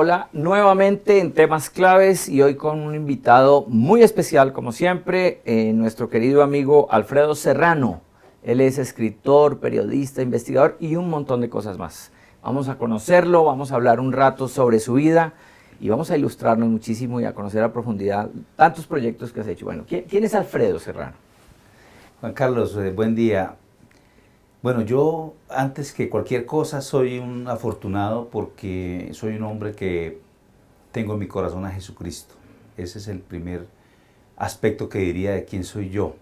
hola, nuevamente en Temas Claves y hoy con un invitado muy especial, como siempre, nuestro querido amigo Alfredo Serrano. Él es escritor, periodista, investigador y un montón de cosas más. Vamos a conocerlo, vamos a hablar un rato sobre su vida y vamos a ilustrarnos muchísimo y a conocer a profundidad tantos proyectos que has hecho. Bueno, ¿quién es Alfredo Serrano? Juan Carlos, buen día. Bueno, yo antes que cualquier cosa soy un afortunado porque soy un hombre que tengo en mi corazón a Jesucristo. Ese es el primer aspecto que diría de quién soy yo.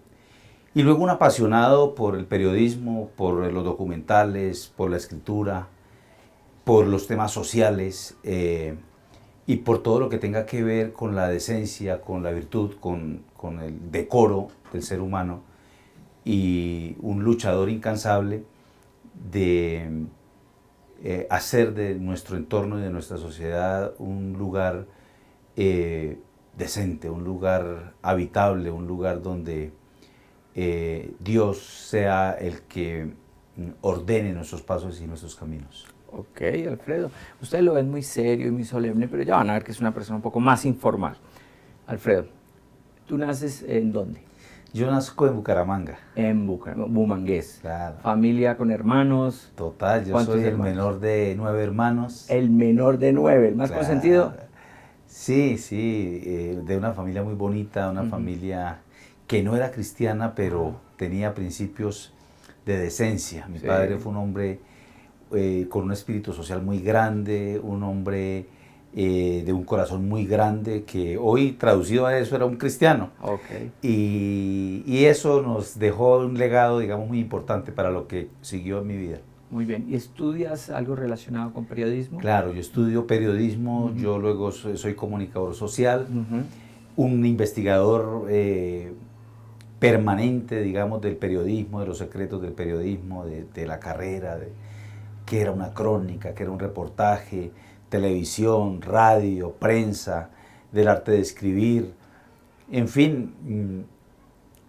Y luego un apasionado por el periodismo, por los documentales, por la escritura, por los temas sociales y por todo lo que tenga que ver con la decencia, con la virtud, con el decoro del ser humano. Y un luchador incansable de hacer de nuestro entorno y de nuestra sociedad un lugar decente, un lugar habitable, un lugar donde Dios sea el que ordene nuestros pasos y nuestros caminos. Ok, Alfredo, ustedes lo ven muy serio y muy solemne, pero ya van a ver que es una persona un poco más informal. Alfredo, ¿tú naces en dónde? Yo nazco en Bucaramanga. En Bumangués. Claro. Familia con hermanos. Total, yo soy el menor de 9 hermanos. El menor de 9, el más Claro. consentido. Sí, sí, de una familia muy bonita, una familia que no era cristiana, pero tenía principios de decencia. Mi padre fue un hombre con un espíritu social muy grande, un hombre de un corazón muy grande, que hoy traducido a eso era un cristiano. Okay. Y eso nos dejó un legado, digamos, muy importante para lo que siguió en mi vida. Muy bien. ¿Y estudias algo relacionado con periodismo? Claro, yo estudio periodismo, yo luego soy comunicador social, un investigador permanente, digamos, del periodismo, de los secretos del periodismo, de la carrera, qué era una crónica, qué era un reportaje, televisión, radio, prensa, del arte de escribir. En fin,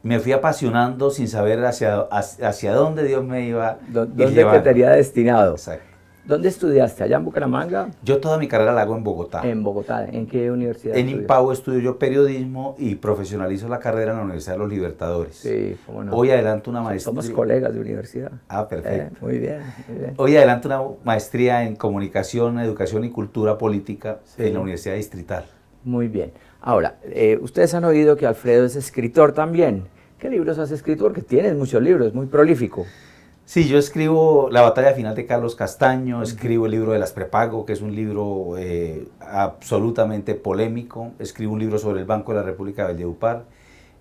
me fui apasionando sin saber hacia dónde Dios me iba a ¿Dónde llevar. te tenía destinado? Exacto. ¿Dónde estudiaste? ¿Allá en Bucaramanga? Yo toda mi carrera la hago en Bogotá. En Bogotá. ¿En qué universidad? En Impau estudio yo periodismo y profesionalizo la carrera en la Universidad de los Libertadores. Sí, cómo no. Hoy adelanto una maestría. Somos colegas de universidad. Ah, perfecto. Muy bien, muy bien. Hoy adelanto una maestría en comunicación, educación y cultura política en la Universidad Distrital. Muy bien. Ahora, ustedes han oído que Alfredo es escritor también. ¿Qué libros has escrito? Porque tienes muchos libros, muy prolífico. Sí, yo escribo La batalla final de Carlos Castaño, escribo el libro de las prepago, que es un libro absolutamente polémico, escribo un libro sobre el Banco de la República de Valledupar,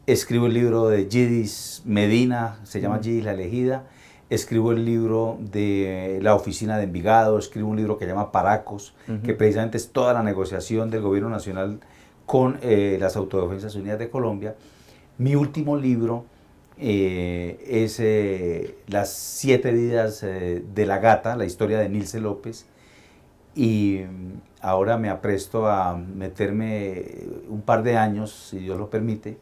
escribo el libro de Yidis Medina, se llama Yidis la Elegida, escribo el libro de la oficina de Envigado, escribo un libro que se llama Paracos, que precisamente es toda la negociación del gobierno nacional con las Autodefensas Unidas de Colombia. Mi último libro es Las 7 vidas de la gata, la historia de Nilce López, y ahora me apresto a meterme un par de años, si Dios lo permite,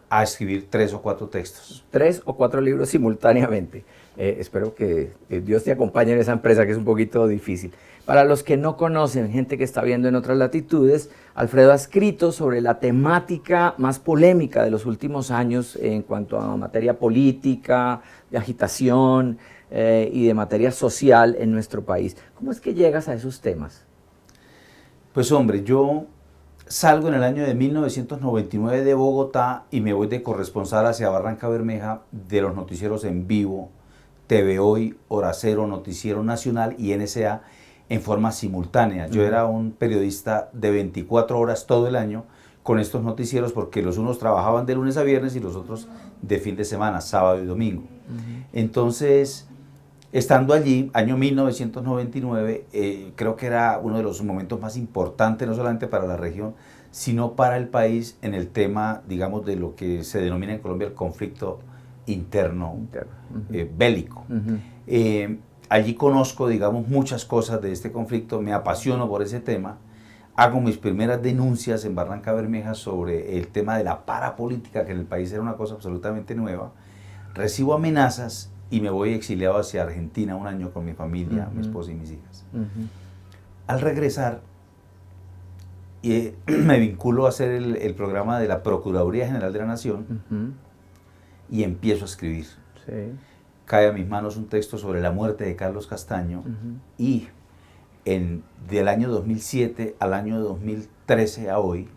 a escribir 3 o 4 textos. 3 o 4 libros simultáneamente. Espero que Dios te acompañe en esa empresa, que es un poquito difícil. Para los que no conocen, gente que está viendo en otras latitudes, Alfredo ha escrito sobre la temática más polémica de los últimos años en cuanto a materia política, de agitación y de materia social en nuestro país. ¿Cómo es que llegas a esos temas? Pues hombre, yo salgo en el año de 1999 de Bogotá y me voy de corresponsal hacia Barranca Bermeja de los noticieros en vivo, TV Hoy, Hora Cero, Noticiero Nacional y NSA en forma simultánea. Yo era un periodista de 24 horas todo el año con estos noticieros porque los unos trabajaban de lunes a viernes y los otros de fin de semana, sábado y domingo. Entonces, estando allí, año 1999, creo que era uno de los momentos más importantes, no solamente para la región, sino para el país en el tema, digamos, de lo que se denomina en Colombia el conflicto interno. Bélico. Allí conozco, digamos, muchas cosas de este conflicto, me apasiono por ese tema, hago mis primeras denuncias en Barranca Bermeja sobre el tema de la parapolítica, que en el país era una cosa absolutamente nueva, recibo amenazas y me voy exiliado hacia Argentina un año con mi familia, mi esposa y mis hijas. Al regresar, me vinculo a hacer el programa de la Procuraduría General de la Nación y empiezo a escribir. Sí. Cae a mis manos un texto sobre la muerte de Carlos Castaño y del año 2007 al año 2013 a hoy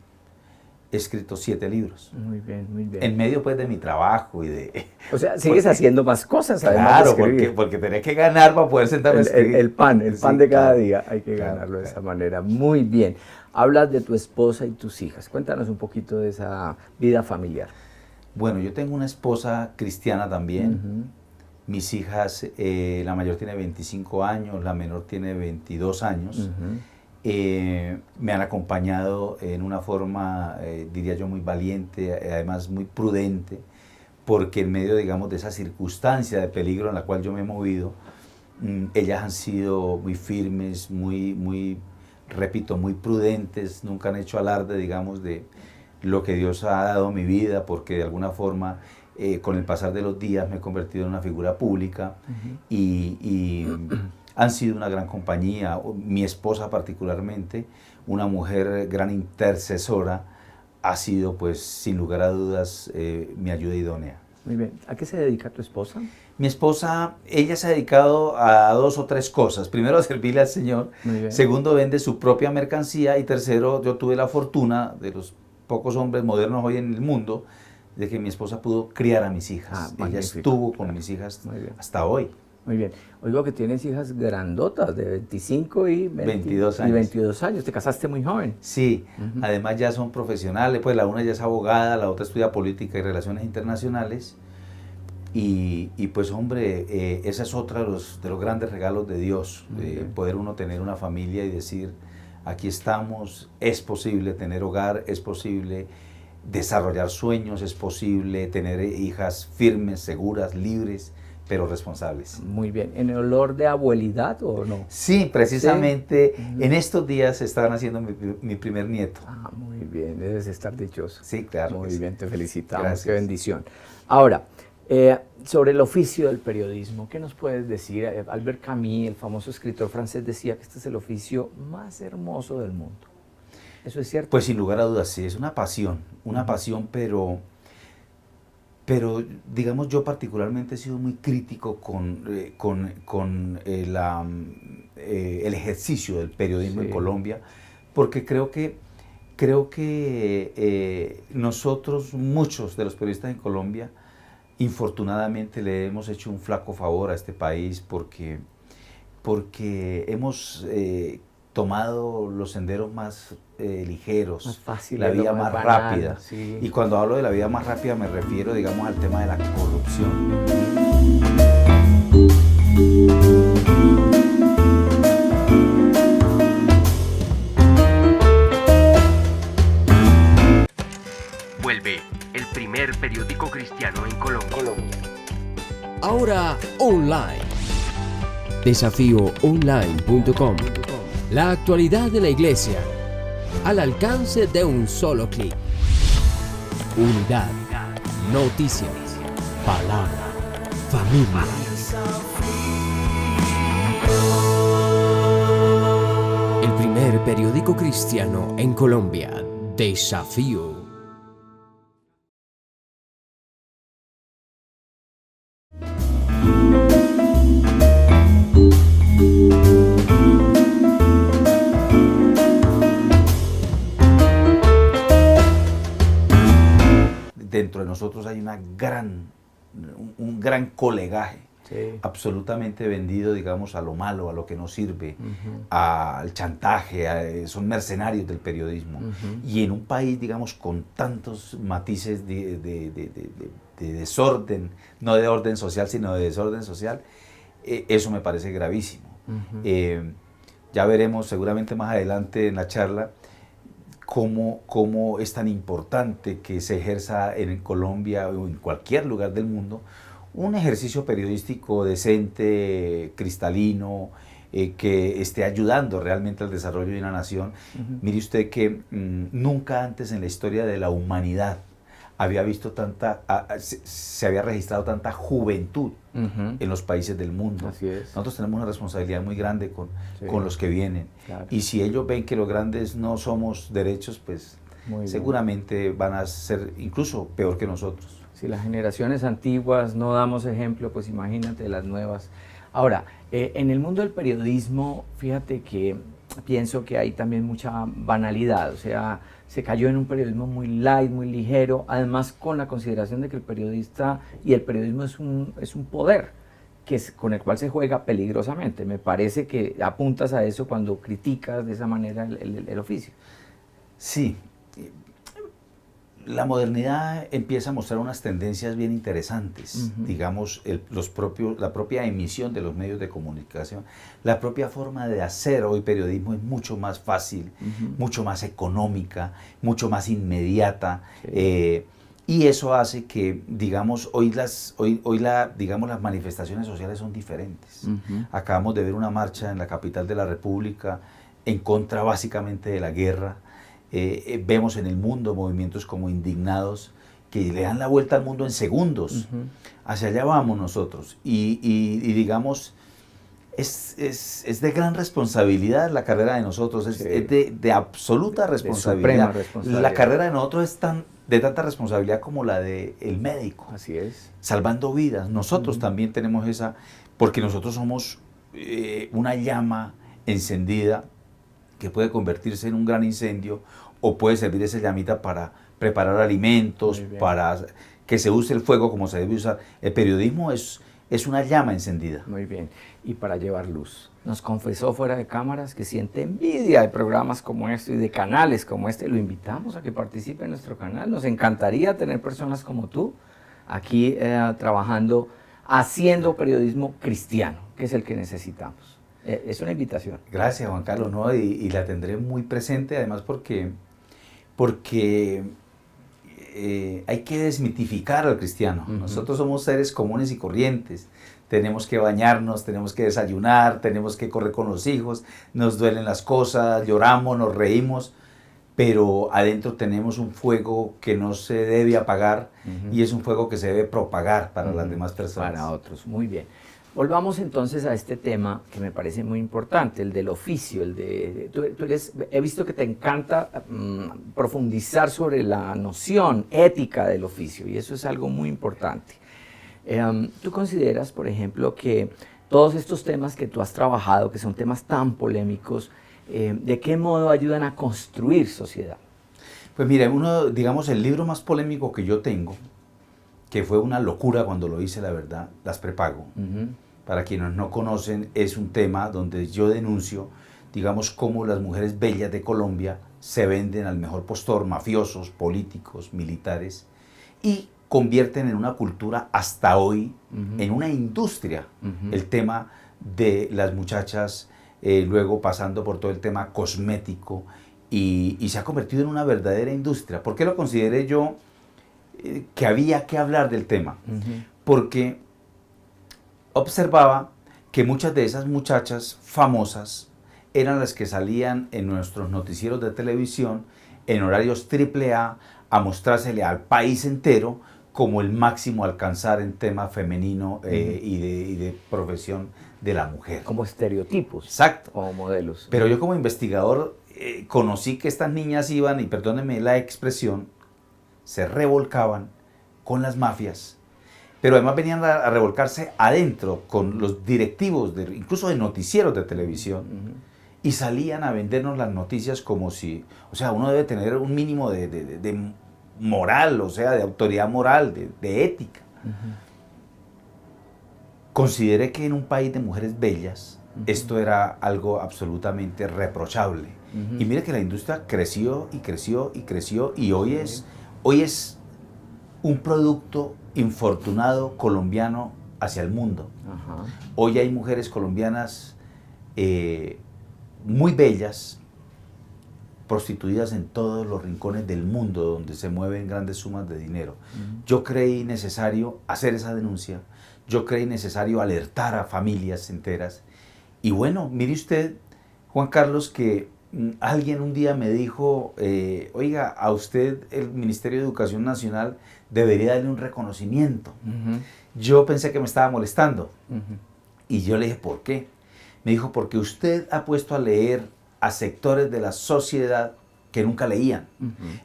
he escrito 7 libros. Muy bien, muy bien. En medio pues de mi trabajo y de... O sea, sigues haciendo más cosas además Claro, de escribir. porque tenés que ganar para poder sentarme a escribir. El pan Sí, de cada claro, día hay que claro, ganarlo de claro. esa manera. Muy bien. Hablas de tu esposa y tus hijas. Cuéntanos un poquito de esa vida familiar. Bueno, yo tengo una esposa cristiana también. Mis hijas, la mayor tiene 25 años, la menor tiene 22 años. Me han acompañado en una forma, diría yo, muy valiente, además muy prudente, porque en medio, digamos, de esa circunstancia de peligro en la cual yo me he movido, ellas han sido muy firmes, repito, muy prudentes, nunca han hecho alarde, digamos, de lo que Dios ha dado a mi vida, porque de alguna forma, con el pasar de los días me he convertido en una figura pública y han sido una gran compañía. Mi esposa particularmente, una mujer gran intercesora, ha sido pues sin lugar a dudas mi ayuda idónea. Muy bien. ¿A qué se dedica tu esposa? Mi esposa, ella se ha dedicado a 2 o 3 cosas. Primero, a servirle al Señor. Muy bien. Segundo, vende su propia mercancía. Y tercero, yo tuve la fortuna, de los pocos hombres modernos hoy en el mundo, de que mi esposa pudo criar a mis hijas. Ella Magnífico. estuvo con mis hijas hasta hoy. Muy bien. Oigo que tienes hijas grandotas, de 25 y 22 años. Y 22 años. Te casaste muy joven. Sí, además ya son profesionales, pues la una ya es abogada, la otra estudia política y relaciones internacionales. Y pues hombre, esa es otra de los grandes regalos de Dios, poder uno tener una familia y decir, aquí estamos, es posible tener hogar, es posible desarrollar sueños, es posible tener hijas firmes, seguras, libres, pero responsables. Muy bien. ¿En olor de abuelidad o no? Sí, precisamente ¿Sí? En estos días estaban haciendo mi primer nieto. Ah, muy bien, debes estar dichoso. Sí, claro. Muy bien, te felicitamos, Gracias. qué bendición. Ahora, sobre el oficio del periodismo, ¿qué nos puedes decir? Albert Camus, el famoso escritor francés, decía que este es el oficio más hermoso del mundo. ¿Eso es cierto? Pues sin lugar a dudas, sí, es una pasión, pero digamos yo particularmente he sido muy crítico con el ejercicio del periodismo en Colombia, porque creo que nosotros, muchos de los periodistas en Colombia, infortunadamente le hemos hecho un flaco favor a este país porque hemos tomado los senderos más ligeros, más fácil, la vía más banal, rápida. sí. Y cuando hablo de la vía más rápida me refiero, digamos, al tema de la corrupción. Vuelve el primer periódico cristiano en Colombia. Ahora online. Desafíoonline.com. La actualidad de la iglesia al alcance de un solo clic. Unidad, noticias, palabra, familia. El primer periódico cristiano en Colombia. Desafío. Dentro de nosotros hay un gran colegaje, absolutamente vendido, digamos, a lo malo, a lo que no sirve, al chantaje, son mercenarios del periodismo. Y en un país, digamos, con tantos matices de desorden, no de orden social, sino de desorden social, eso me parece gravísimo. Ya veremos seguramente más adelante en la charla cómo es tan importante que se ejerza en Colombia o en cualquier lugar del mundo un ejercicio periodístico decente, cristalino, que esté ayudando realmente al desarrollo de una nación. Mire usted que nunca antes en la historia de la humanidad había visto se había registrado tanta juventud en los países del mundo. Así es. Nosotros tenemos una responsabilidad muy grande Sí. con los que vienen. Claro. Y si ellos ven que los grandes no somos derechos, pues Muy bien. seguramente van a ser incluso peor que nosotros. Si las generaciones antiguas no damos ejemplo, pues imagínate las nuevas. Ahora, en el mundo del periodismo, fíjate que pienso que hay también mucha banalidad, o sea, se cayó en un periodismo muy light, muy ligero, además con la consideración de que el periodista y el periodismo es un poder con el cual se juega peligrosamente. Me parece que apuntas a eso cuando criticas de esa manera el oficio. Sí, la modernidad empieza a mostrar unas tendencias bien interesantes, digamos, la propia emisión de los medios de comunicación, la propia forma de hacer hoy periodismo es mucho más fácil, mucho más económica, mucho más inmediata, Sí. y eso hace que, digamos, digamos, las manifestaciones sociales son diferentes. Acabamos de ver una marcha en la capital de la República en contra básicamente de la guerra. Vemos en el mundo movimientos como Indignados que le dan la vuelta al mundo en segundos. Hacia allá vamos nosotros. Y digamos, es de gran responsabilidad la carrera de nosotros, es de absoluta responsabilidad. Suprema responsabilidad. La carrera de nosotros es de tanta responsabilidad como la del médico. Así es. Salvando vidas. Nosotros también tenemos esa, porque nosotros somos una llama encendida que puede convertirse en un gran incendio o puede servir esa llamita para preparar alimentos, para que se use el fuego como se debe usar. El periodismo es una llama encendida. Muy bien. Y para llevar luz. Nos confesó fuera de cámaras que siente envidia de programas como este y de canales como este. Lo invitamos a que participe en nuestro canal. Nos encantaría tener personas como tú aquí trabajando, haciendo periodismo cristiano, que es el que necesitamos. Es una invitación. Gracias, Juan Carlos, ¿no? Y la tendré muy presente, además porque hay que desmitificar al cristiano. Nosotros somos seres comunes y corrientes. Tenemos que bañarnos, tenemos que desayunar, tenemos que correr con los hijos, nos duelen las cosas, lloramos, nos reímos, pero adentro tenemos un fuego que no se debe apagar y es un fuego que se debe propagar para las demás personas. Para otros, muy bien. Volvamos entonces a este tema que me parece muy importante, el del oficio, he visto que te encanta profundizar sobre la noción ética del oficio y eso es algo muy importante. ¿Tú consideras, por ejemplo, que todos estos temas que tú has trabajado, que son temas tan polémicos, de qué modo ayudan a construir sociedad? Pues mira, digamos, el libro más polémico que yo tengo, que fue una locura cuando lo hice, la verdad, Las Prepago. Para quienes no conocen, es un tema donde yo denuncio, digamos, cómo las mujeres bellas de Colombia se venden al mejor postor, mafiosos, políticos, militares, y convierten en una cultura hasta hoy, en una industria, el tema de las muchachas, luego pasando por todo el tema cosmético, y se ha convertido en una verdadera industria. ¿Por qué lo consideré yo que había que hablar del tema? Porque observaba que muchas de esas muchachas famosas eran las que salían en nuestros noticieros de televisión en horarios AAA a mostrársele al país entero como el máximo a alcanzar en tema femenino y de profesión de la mujer. Como estereotipos. Exacto. Como modelos. Pero yo como investigador conocí que estas niñas iban, y perdónenme la expresión, se revolcaban con las mafias, pero además venían a revolcarse adentro con los directivos, incluso de noticieros de televisión, y salían a vendernos las noticias como si, o sea, uno debe tener un mínimo de moral, o sea, de autoridad moral, de ética. Consideré que en un país de mujeres bellas, esto era algo absolutamente reprochable. Y mire que la industria creció y creció y creció, y hoy es un producto infortunado colombiano hacia el mundo. Hoy hay mujeres colombianas muy bellas, prostituidas en todos los rincones del mundo donde se mueven grandes sumas de dinero. Yo creí necesario hacer esa denuncia, yo creí necesario alertar a familias enteras. Y bueno, mire usted, Juan Carlos, que alguien un día me dijo, oiga, a usted el Ministerio de Educación Nacional debería darle un reconocimiento. Yo pensé que me estaba molestando y yo le dije, ¿por qué? Me dijo, porque usted ha puesto a leer a sectores de la sociedad que nunca leían.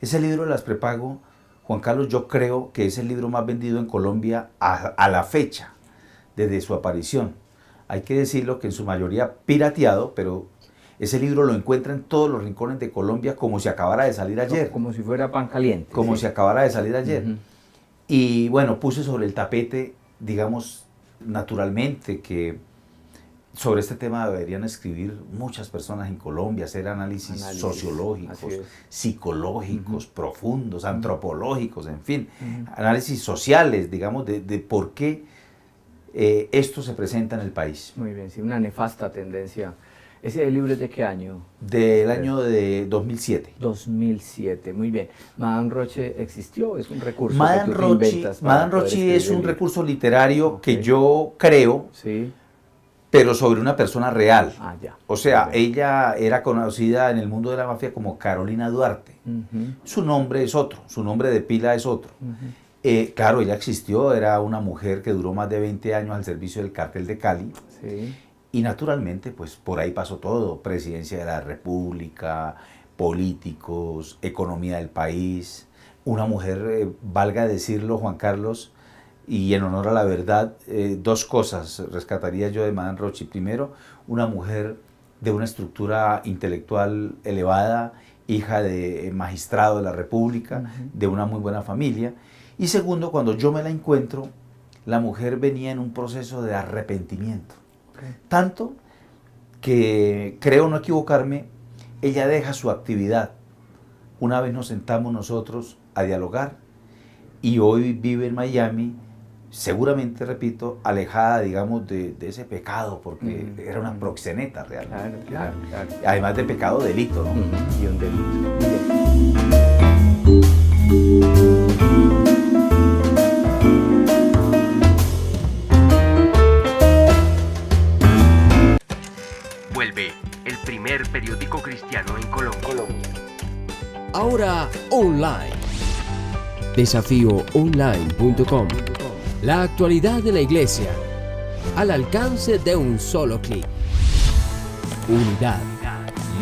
Ese libro de las prepago, Juan Carlos, yo creo que es el libro más vendido en Colombia a la fecha, desde su aparición. Hay que decirlo que en su mayoría pirateado, pero ese libro lo encuentra en todos los rincones de Colombia como si acabara de salir ayer. Como si fuera pan caliente. Como si acabara de salir ayer. Y bueno, puse sobre el tapete, digamos, naturalmente, que sobre este tema deberían escribir muchas personas en Colombia, hacer análisis sociológicos, psicológicos, profundos, antropológicos, en fin, análisis sociales, digamos, de por qué esto se presenta en el país. Muy bien, sí, una nefasta tendencia. ¿Ese libro es de qué año? Del año de 2007. 2007, muy bien. Madame Roche existió, es un recurso Madame que tú te inventas para Madame poder Roche escribir es el un libro. recurso literario que yo creo, Sí. pero sobre una persona real. Ah, ya. O sea, Muy bien. ella era conocida en el mundo de la mafia como Carolina Duarte. Su nombre es otro, su nombre de pila es otro. Claro, ella existió, era una mujer que duró más de 20 años al servicio del cártel de Cali. Sí. Y naturalmente, pues por ahí pasó todo, presidencia de la República, políticos, economía del país. Una mujer, valga decirlo, Juan Carlos, y en honor a la verdad, dos cosas rescataría yo de Madame Roche. Primero, una mujer de una estructura intelectual elevada, hija de magistrado de la República, de una muy buena familia. Y segundo, cuando yo me la encuentro, la mujer venía en un proceso de arrepentimiento. Tanto que, creo no equivocarme, ella deja su actividad. Una vez nos sentamos nosotros a dialogar y hoy vive en Miami, seguramente, repito, alejada, digamos, de ese pecado, porque era una proxeneta realmente. Claro. Además de pecado, delito, ¿no? Y un delito. Muy bien. Vuelve el primer periódico cristiano en Colombia. Ahora online. Desafíoonline.com. La actualidad de la iglesia al alcance de un solo clic. Unidad,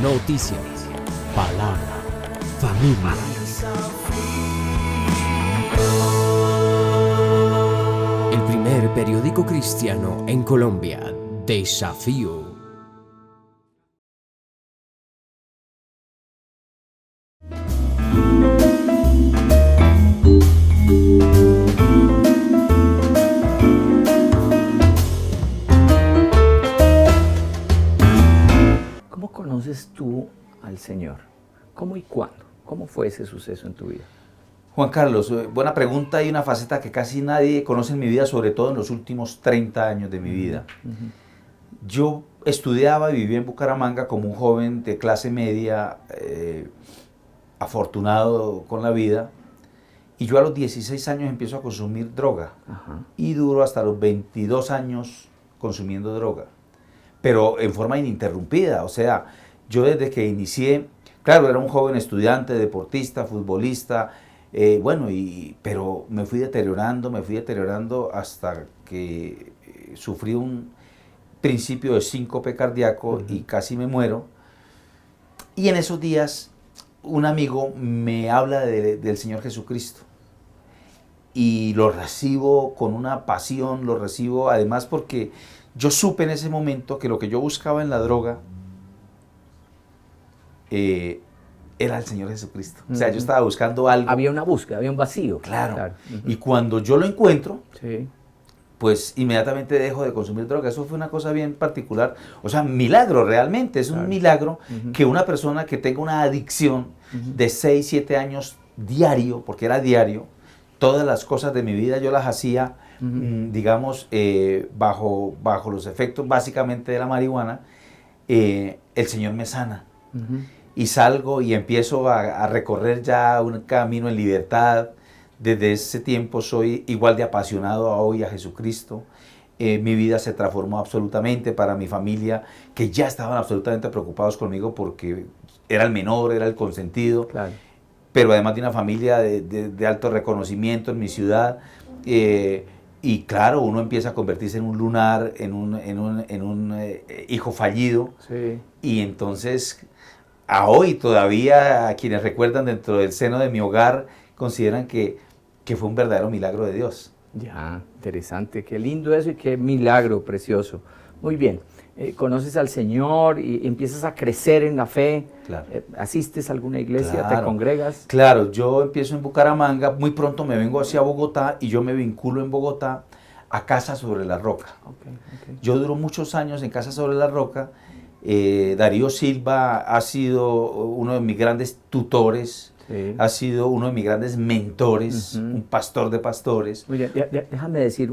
noticias, palabra, familia. El primer periódico cristiano en Colombia. Desafío. ¿Cómo conoces tú al Señor? ¿Cómo y cuándo? ¿Cómo fue ese suceso en tu vida? Juan Carlos, buena pregunta y una faceta que casi nadie conoce en mi vida, sobre todo en los últimos 30 años de mi vida. Yo estudiaba y vivía en Bucaramanga como un joven de clase media, afortunado con la vida, y yo a los 16 años empiezo a consumir droga y duro hasta los 22 años consumiendo droga, pero en forma ininterrumpida. O sea, yo desde que inicié, claro, era un joven estudiante, deportista, futbolista, pero me fui deteriorando hasta que sufrí un principio de síncope cardíaco y casi me muero. Y en esos días un amigo me habla del Señor Jesucristo y lo recibo con una pasión, lo recibo además porque yo supe en ese momento que lo que yo buscaba en la droga era el Señor Jesucristo. O sea, yo estaba buscando algo. Había una búsqueda, había un vacío. Claro. Y cuando yo lo encuentro, Sí. pues inmediatamente dejo de consumir droga. Eso fue una cosa bien particular. O sea, milagro realmente. Es un milagro que una persona que tenga una adicción de 6, 7 años diario, porque era diario, todas las cosas de mi vida yo las hacía, digamos, bajo los efectos básicamente de la marihuana, el Señor me sana. Y salgo y empiezo a recorrer ya un camino en libertad. Desde ese tiempo soy igual de apasionado hoy a Jesucristo. Mi vida se transformó absolutamente para mi familia, que ya estaban absolutamente preocupados conmigo porque era el menor, era el consentido, Claro. pero además de una familia de alto reconocimiento en mi ciudad. Y claro, uno empieza a convertirse en un lunar, en un hijo fallido. Sí. Y entonces, a hoy todavía, a quienes recuerdan dentro del seno de mi hogar, consideran que fue un verdadero milagro de Dios. Ya, interesante, qué lindo eso y qué milagro precioso. Muy bien, conoces al Señor y empiezas a crecer en la fe. Claro. ¿Asistes a alguna iglesia? ¿Te Claro. congregas? Claro, yo empiezo en Bucaramanga, muy pronto me vengo hacia Bogotá y yo me vinculo en Bogotá a Casa sobre la Roca. Okay, okay. Yo duro muchos años en Casa sobre la Roca. Darío Silva ha sido uno de mis grandes tutores, Sí. ha sido uno de mis grandes mentores, Ujú. un pastor de pastores. Muy bien, déjame decir,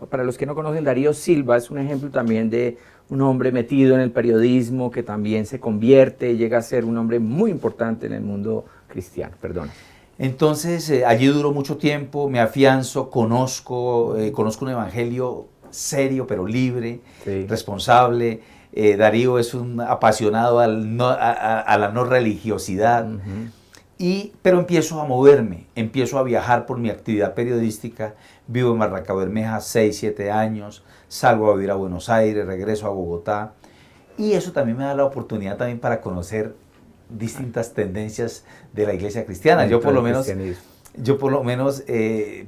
para los que no conocen, Darío Silva es un ejemplo también de un hombre metido en el periodismo que también se convierte, llega a ser un hombre muy importante en el mundo cristiano. Perdona. Entonces, allí duró mucho tiempo, me afianzo, conozco un evangelio serio pero libre, Sí. responsable. Darío es un apasionado a la no religiosidad. Ujú. Pero empiezo a moverme, empiezo a viajar por mi actividad periodística, vivo en Barranca Bermeja 6, 7 años, salgo a vivir a Buenos Aires, regreso a Bogotá, y eso también me da la oportunidad también para conocer distintas tendencias de la iglesia cristiana. Yo por lo menos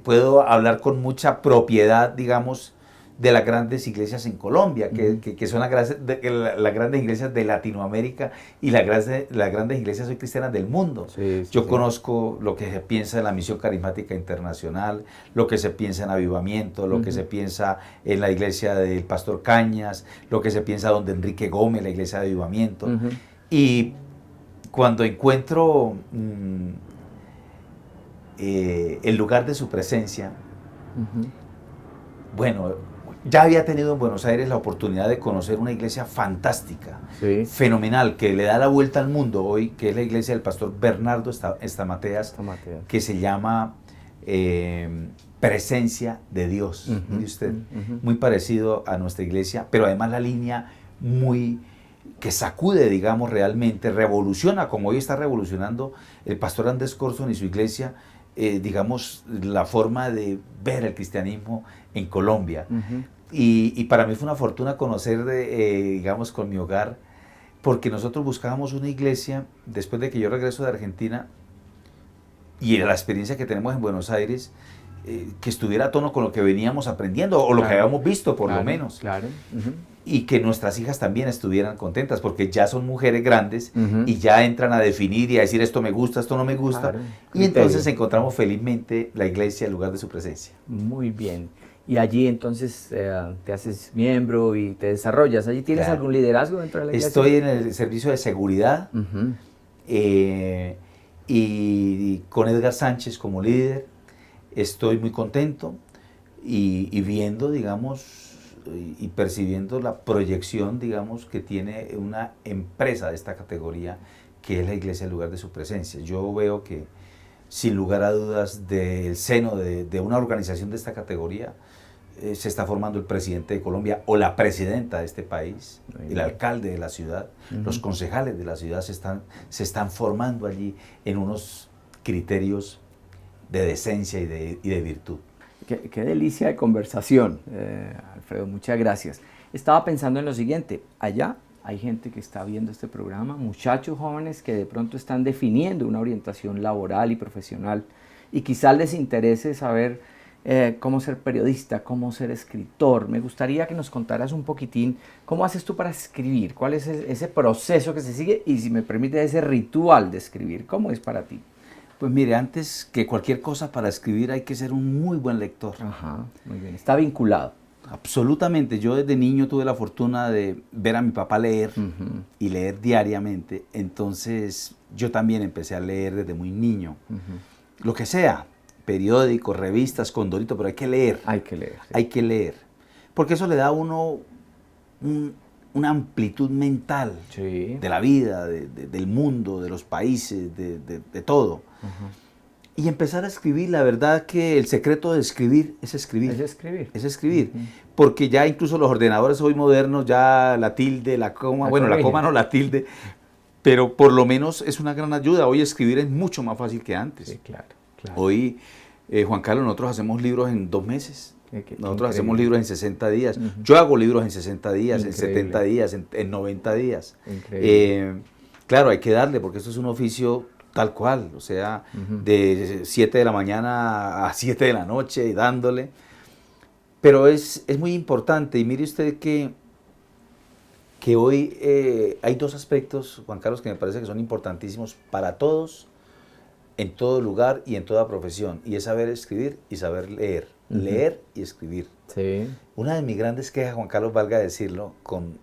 puedo hablar con mucha propiedad, digamos, de las grandes iglesias en Colombia, que son las grandes iglesias de Latinoamérica y las grandes iglesias hoy cristianas del mundo. Sí, sí, Yo sí. conozco lo que se piensa en la Misión Carismática Internacional, lo que se piensa en Avivamiento, lo que se piensa en la iglesia del Pastor Cañas, lo que se piensa donde Enrique Gómez, la iglesia de Avivamiento. Ujú. Y cuando encuentro el lugar de su presencia, Ujú. bueno, ya había tenido en Buenos Aires la oportunidad de conocer una iglesia fantástica, Sí. fenomenal, que le da la vuelta al mundo hoy, que es la iglesia del pastor Bernardo Estamateas, que se llama Presencia de Dios. Ujú, Mire usted, ujú. muy parecido a nuestra iglesia, pero además la línea que sacude, digamos, realmente, revoluciona, como hoy está revolucionando el pastor Andrés Corson y su iglesia, digamos, la forma de ver el cristianismo en Colombia. Ujú. Y para mí fue una fortuna conocer, digamos, con mi hogar, porque nosotros buscábamos una iglesia, después de que yo regreso de Argentina, y la experiencia que tenemos en Buenos Aires, que estuviera a tono con lo que veníamos aprendiendo, o lo que Claro. habíamos visto, por lo Claro, menos. Claro. Ujú. Y que nuestras hijas también estuvieran contentas, porque ya son mujeres grandes Ujú. y ya entran a definir y a decir esto me gusta, esto no me gusta. Claro, Y entonces criterio. encontramos felizmente la iglesia en lugar de su presencia. Muy bien. Y allí entonces te haces miembro y te desarrollas. ¿Allí tienes Claro. algún liderazgo dentro de la iglesia? Estoy en el servicio de seguridad Ujú. y con Edgar Sánchez como líder. Estoy muy contento y viendo, digamos, y percibiendo la proyección, digamos, que tiene una empresa de esta categoría, que es la iglesia en lugar de su presencia. Yo veo que, sin lugar a dudas, del seno de una organización de esta categoría, se está formando el presidente de Colombia o la presidenta de este país, Muy el bien. alcalde de la ciudad, los concejales de la ciudad se están formando allí en unos criterios de decencia y de virtud. Qué delicia de conversación, Alfredo, muchas gracias. Estaba pensando en lo siguiente, allá hay gente que está viendo este programa, muchachos jóvenes que de pronto están definiendo una orientación laboral y profesional y quizás les interese saber cómo ser periodista, cómo ser escritor. Me gustaría que nos contaras un poquitín cómo haces tú para escribir, cuál es ese proceso que se sigue y, si me permite, ese ritual de escribir, ¿cómo es para ti? Pues mire, antes que cualquier cosa para escribir hay que ser un muy buen lector. Ajá, muy bien, está vinculado. Absolutamente. Yo desde niño tuve la fortuna de ver a mi papá leer Ujú, y leer diariamente. Entonces yo también empecé a leer desde muy niño. ujú. Lo que sea, periódicos, revistas, Condorito, pero hay que leer. Hay que leer. Sí. Hay que leer. Porque eso le da a uno una amplitud mental Sí. de la vida, del mundo, de los países, de todo. Y empezar a escribir, la verdad que el secreto de escribir es escribir. Es escribir. Es escribir. Porque ya incluso los ordenadores hoy modernos, ya la tilde, la coma, La bueno, la corrigen. coma no, la tilde, pero por lo menos es una gran ayuda. Hoy escribir es mucho más fácil que antes. Sí, claro, claro. Hoy, Juan Carlos, nosotros hacemos libros en 2 meses. Nosotros hacemos libros en 60 días. Yo hago libros en 60 días, en 70 días, en 90 días. Claro, hay que darle, porque esto es un oficio tal cual, o sea, de 7 de la mañana a 7 de la noche y dándole. Pero es muy importante, y mire usted que hoy hay 2 aspectos, Juan Carlos, que me parece que son importantísimos para todos, en todo lugar y en toda profesión, y es saber escribir y saber leer. Leer y escribir. Sí. Una de mis grandes quejas, Juan Carlos, valga decirlo, con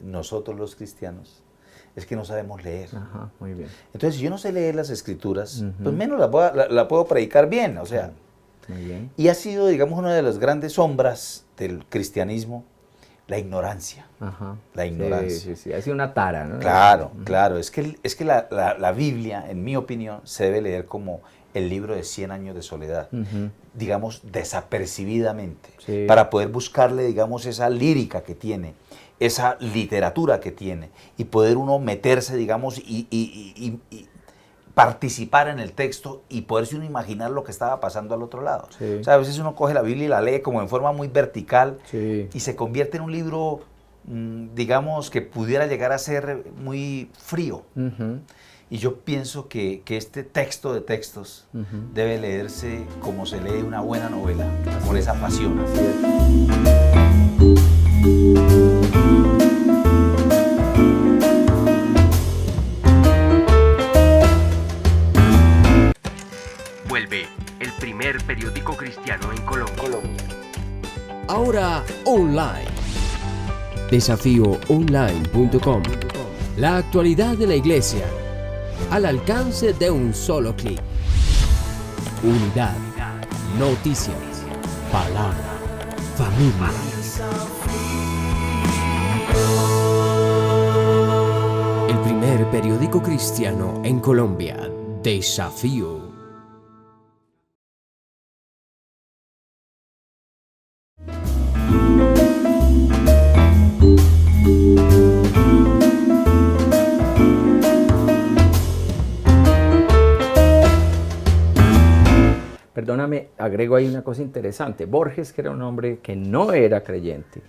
nosotros los cristianos, es que no sabemos leer. Ajá, muy bien. Entonces, si yo no sé leer las escrituras, pues menos la puedo predicar bien, o sea. Muy bien. Y ha sido, digamos, una de las grandes sombras del cristianismo, la ignorancia. Ajá. La ignorancia. Sí, sí, sí. Ha sido una tara, ¿no? Claro, claro. Es que la Biblia, en mi opinión, se debe leer como el libro de 100 años de soledad, digamos, desapercibidamente, Sí. para poder buscarle, digamos, esa lírica que tiene, esa literatura que tiene, y poder uno meterse, digamos, y participar en el texto y poderse uno imaginar lo que estaba pasando al otro lado. Sí. O sea, a veces uno coge la Biblia y la lee como en forma muy vertical, Sí. y se convierte en un libro, digamos, que pudiera llegar a ser muy frío. Y yo pienso que este texto de textos debe leerse como se lee una buena novela, con esa pasión. Vuelve el primer periódico cristiano en Colombia. Ahora online. Desafíoonline.com. La actualidad de la iglesia al alcance de un solo clic. Unidad, noticias, palabra, familia. El primer periódico cristiano en Colombia. Desafío. Perdóname, agrego ahí una cosa interesante. Borges, que era un hombre que no era creyente,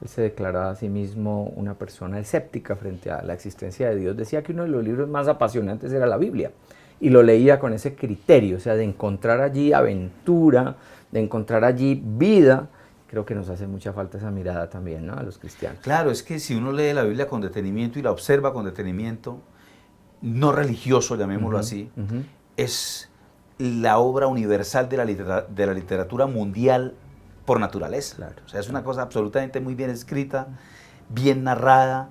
él se declaraba a sí mismo una persona escéptica frente a la existencia de Dios. Decía que uno de los libros más apasionantes era la Biblia, y lo leía con ese criterio, o sea, de encontrar allí aventura, de encontrar allí vida. Creo que nos hace mucha falta esa mirada también, ¿no?, a los cristianos. Claro, es que si uno lee la Biblia con detenimiento y la observa con detenimiento, no religioso, llamémoslo así, es la obra universal de la literatura mundial por naturaleza. Claro. O sea, es una cosa absolutamente muy bien escrita, bien narrada,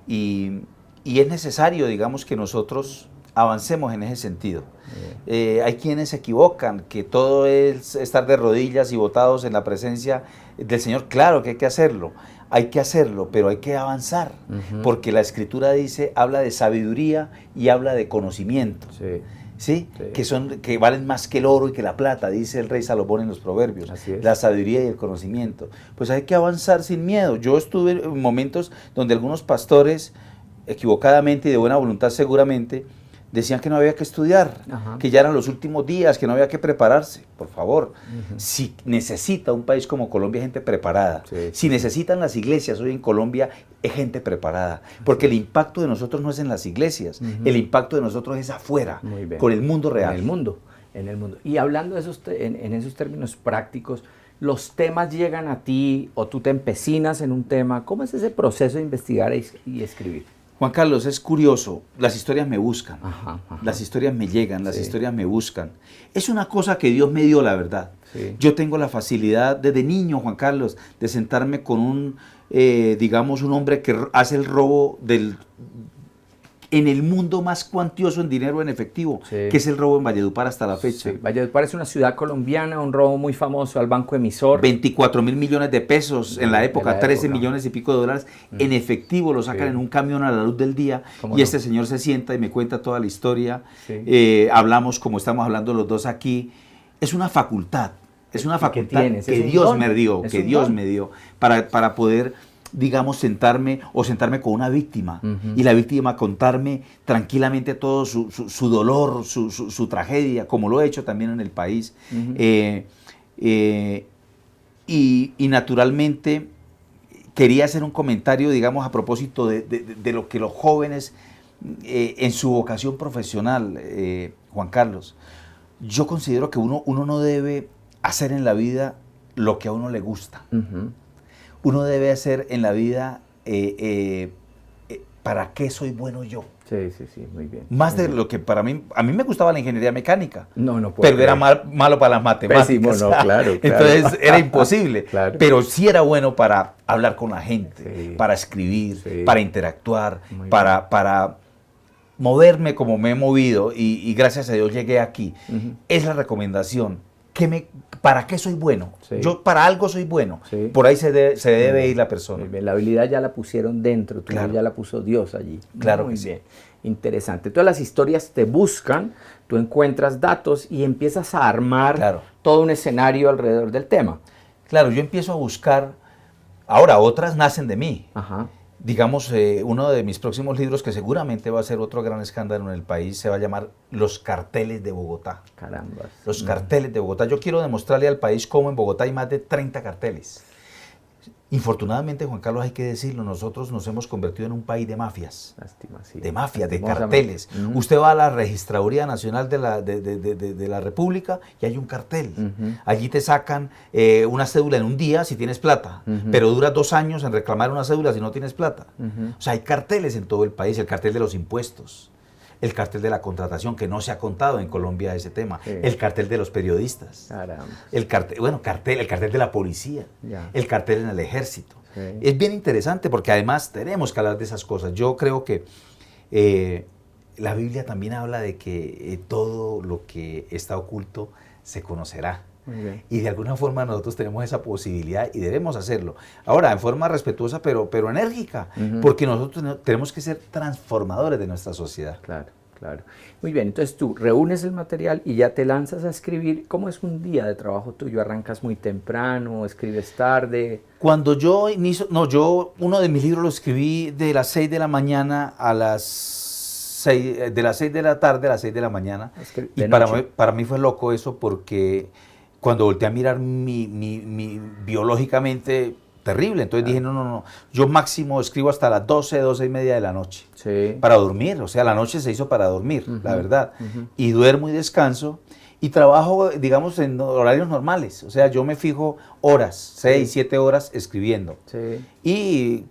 y es necesario, digamos, que nosotros avancemos en ese sentido. Hay quienes se equivocan, que todo es estar de rodillas y botados en la presencia del Señor. Claro que hay que hacerlo, pero hay que avanzar, porque la Escritura dice, habla de sabiduría y habla de conocimiento. Sí. ¿Sí? Sí. Que valen más que el oro y que la plata, dice el rey Salomón en los Proverbios. Así es. La sabiduría y el conocimiento. Pues hay que avanzar sin miedo. Yo estuve en momentos donde algunos pastores, equivocadamente y de buena voluntad seguramente, decían que no había que estudiar, que ya eran los últimos días, que no había que prepararse. Por favor, si necesita un país como Colombia gente preparada, si necesitan las iglesias hoy en Colombia, es gente preparada, porque el impacto de nosotros no es en las iglesias, el impacto de nosotros es afuera, con el mundo real. En el mundo. Y hablando de en esos términos prácticos, los temas llegan a ti o tú te empecinas en un tema. ¿Cómo es ese proceso de investigar y escribir? Juan Carlos, es curioso, las historias me buscan, las Sí. historias me llegan, las historias me buscan. Es una cosa que Dios me dio, la verdad. Sí. Yo tengo la facilidad desde niño, Juan Carlos, de sentarme con digamos, un hombre que hace el robo en el mundo más cuantioso en dinero en efectivo, Sí. que es el robo en Valledupar hasta la fecha. Sí. Valledupar es una ciudad colombiana, un robo muy famoso al banco emisor. 24.000 millones de pesos en la época, 13 época. millones y pico de dólares en efectivo, lo sacan Sí. en un camión a la luz del día, ¿Cómo y no? este señor se sienta y me cuenta toda la historia. Sí. Hablamos como estamos hablando los dos aquí. Es una facultad Que que tienes, que es un Dios don, me dio, es que un Dios don. me dio para poder digamos, sentarme con una víctima y la víctima contarme tranquilamente todo su dolor, su tragedia, como lo he hecho también en el país. Y naturalmente quería hacer un comentario, digamos, a propósito de lo que los jóvenes en su vocación profesional, Juan Carlos, yo considero que uno no debe hacer en la vida lo que a uno le gusta. Uno debe hacer en la vida ¿para qué soy bueno yo? Sí, muy bien. Más muy de bien. lo que a mí me gustaba la ingeniería mecánica. No puedo Pero creer. era malo para las matemáticas. Pésimo, no, claro. Entonces era imposible. Claro. Pero sí era bueno para hablar con la gente, Sí. para escribir, Sí. para interactuar, Muy para moverme como me he movido y gracias a Dios llegué aquí. Es la recomendación. ¿Para qué soy bueno? Sí. Yo para algo soy bueno. Sí. Por ahí se debe ir la persona. Muy bien, la habilidad ya la pusieron dentro, tú Claro. ya la puso Dios allí. Claro Muy que sí. bien. Interesante. Todas las historias te buscan, tú encuentras datos y empiezas a armar Claro. todo un escenario alrededor del tema. Claro, yo empiezo a buscar. Ahora, otras nacen de mí. Ajá. Digamos, uno de mis próximos libros, que seguramente va a ser otro gran escándalo en el país, se va a llamar Los carteles de Bogotá. Carambas. Los carteles de Bogotá. Yo quiero demostrarle al país cómo en Bogotá hay más de 30 carteles. Infortunadamente, Juan Carlos, hay que decirlo, nosotros nos hemos convertido en un país de mafias. Lástima, sí. De mafias, de Lastimosamente. carteles. Usted va a la Registraduría Nacional de la República y hay un cartel. Allí te sacan una cédula en un día si tienes plata, pero dura 2 años en reclamar una cédula si no tienes plata. O sea, hay carteles en todo el país, el cartel de los impuestos, el cartel de la contratación, que no se ha contado en Colombia ese tema, Sí. el cartel de los periodistas, Caramba. el cartel de la policía, Ya. el cartel en el ejército. Sí. Es bien interesante porque además tenemos que hablar de esas cosas. Yo creo que la Biblia también habla de que todo lo que está oculto se conocerá. Muy bien. Y de alguna forma nosotros tenemos esa posibilidad y debemos hacerlo. Ahora, en forma respetuosa, pero enérgica, porque nosotros tenemos que ser transformadores de nuestra sociedad. Claro, claro. Muy bien, entonces tú reúnes el material y ya te lanzas a escribir. ¿Cómo es un día de trabajo tuyo? ¿Arrancas muy temprano? ¿Escribes tarde? Cuando yo inicio, uno de mis libros lo escribí de las 6 de la mañana a las 6, de las 6 de la tarde a las 6 de la mañana. De Y noche. para mí fue loco eso porque cuando volteé a mirar biológicamente, terrible. Entonces dije, no, yo máximo escribo hasta las 12 y media de la noche. Sí. Para dormir, o sea, la noche se hizo para dormir, la verdad. Y duermo y descanso y trabajo, digamos, en horarios normales. O sea, yo me fijo horas, 6, 7 horas escribiendo. Sí. Y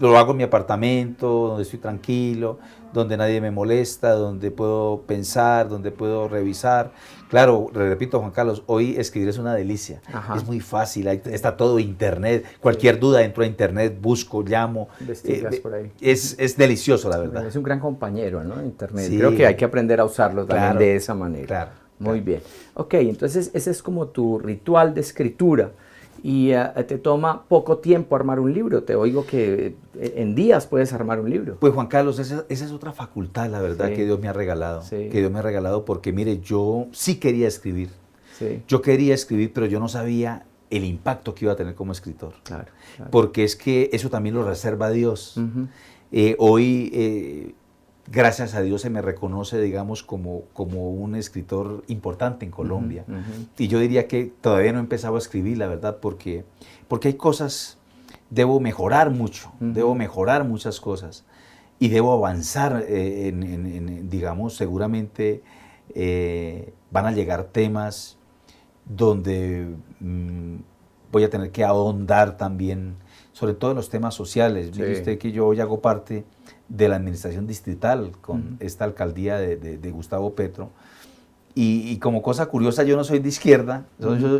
lo hago en mi apartamento, donde estoy tranquilo, donde nadie me molesta, donde puedo pensar, donde puedo revisar. Claro, repito, Juan Carlos, hoy escribir es una delicia. Ajá. Es muy fácil, está todo internet. Cualquier duda entro a internet, busco, llamo. Investigas por ahí. Es delicioso, la verdad. Es un gran compañero, ¿no? Internet. Sí. Creo que hay que aprender a usarlo también Claro, de esa manera. claro, Muy claro. bien. Ok, entonces ese es como tu ritual de escritura. Y te toma poco tiempo armar un libro. Te oigo que en días puedes armar un libro. Pues Juan Carlos, esa es otra facultad, la verdad, Sí. que Dios me ha regalado. Sí. Que Dios me ha regalado porque, mire, yo sí quería escribir. Sí. Yo quería escribir, pero yo no sabía el impacto que iba a tener como escritor. Claro. Claro. Porque es que eso también lo reserva Dios. Ujú. Hoy, gracias a Dios, se me reconoce, digamos, como un escritor importante en Colombia. ujú. Y yo diría que todavía no he empezado a escribir, la verdad, porque hay cosas, debo mejorar mucho, debo mejorar muchas cosas y debo avanzar digamos, seguramente van a llegar temas donde voy a tener que ahondar también, sobre todo en los temas sociales. Sí. Mire usted que yo hoy hago parte de la administración distrital con esta alcaldía de Gustavo Petro. Y como cosa curiosa, yo no soy de izquierda,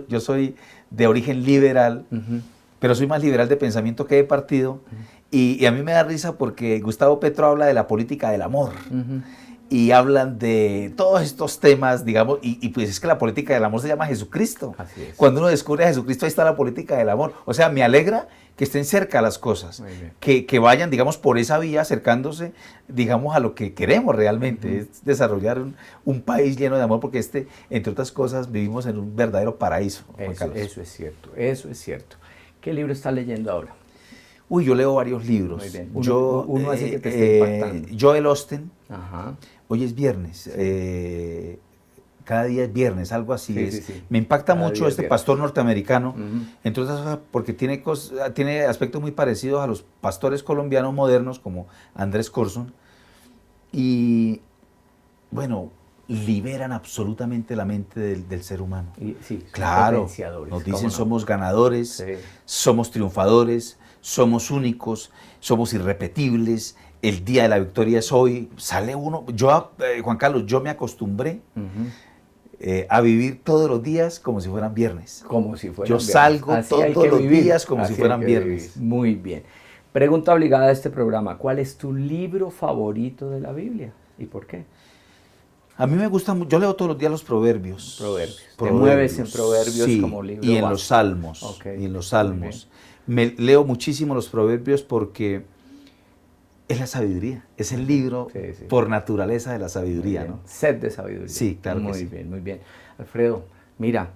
yo soy de origen liberal, pero soy más liberal de pensamiento que de partido. Y a mí me da risa porque Gustavo Petro habla de la política del amor. Y hablan de todos estos temas, digamos, y pues es que la política del amor se llama Jesucristo. Así es. Cuando uno descubre a Jesucristo, ahí está la política del amor. O sea, me alegra que estén cerca las cosas, Muy bien. que vayan, digamos, por esa vía, acercándose, digamos, a lo que queremos realmente, es desarrollar un país lleno de amor, porque entre otras cosas, vivimos en un verdadero paraíso, Juan Carlos. Eso es cierto, eso es cierto. ¿Qué libro estás leyendo ahora? Uy, yo leo varios libros. Muy bien. Yo, uno así que te esté impactando. Joel Osteen, Ajá. hoy es viernes, cada día es viernes, algo así Sí, es. sí, sí. Me impacta Cada mucho día es este viernes. pastor norteamericano, Ujú. entre otras cosas porque tiene aspectos muy parecidos a los pastores colombianos modernos como Andrés Corson, y bueno, liberan absolutamente la mente del ser humano. Y, sí, son Claro, potenciadores, nos ¿cómo dicen no? somos ganadores, Sí. somos triunfadores, somos únicos, somos irrepetibles, el día de la victoria es hoy, sale uno, Juan Carlos, yo me acostumbré Ujú. a vivir todos los días como si fueran viernes. Como si fueran Yo viernes. salgo Así todos hay que los vivir, días como si así fueran hay que viernes. vivir. Muy bien. Pregunta obligada de este programa. ¿Cuál es tu libro favorito de la Biblia? ¿Y por qué? A mí me gusta mucho, yo leo todos los días los proverbios. Proverbios. Te mueves en proverbios sí, como libro y en base. los salmos. Ok, Y en los muy salmos. Leo muchísimo los proverbios porque es la sabiduría. Es el libro Sí, sí. por naturaleza de la sabiduría, Muy bien. ¿no? Sed de sabiduría. Sí, claro que Muy sí. bien, muy bien. Alfredo, mira,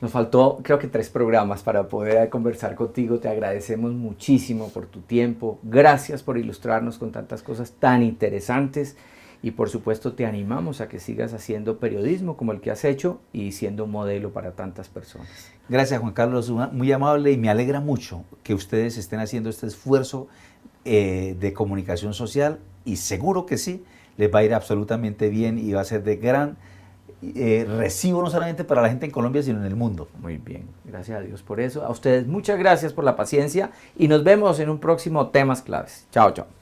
nos faltó creo que 3 programas para poder conversar contigo. Te agradecemos muchísimo por tu tiempo. Gracias por ilustrarnos con tantas cosas tan interesantes. Y por supuesto te animamos a que sigas haciendo periodismo como el que has hecho y siendo un modelo para tantas personas. Gracias, Juan Carlos, muy amable, y me alegra mucho que ustedes estén haciendo este esfuerzo de comunicación social, y seguro que sí, les va a ir absolutamente bien y va a ser de gran recibo, no solamente para la gente en Colombia, sino en el mundo. Muy bien, gracias a Dios por eso. A ustedes muchas gracias por la paciencia y nos vemos en un próximo Temas Claves. Chao, chao.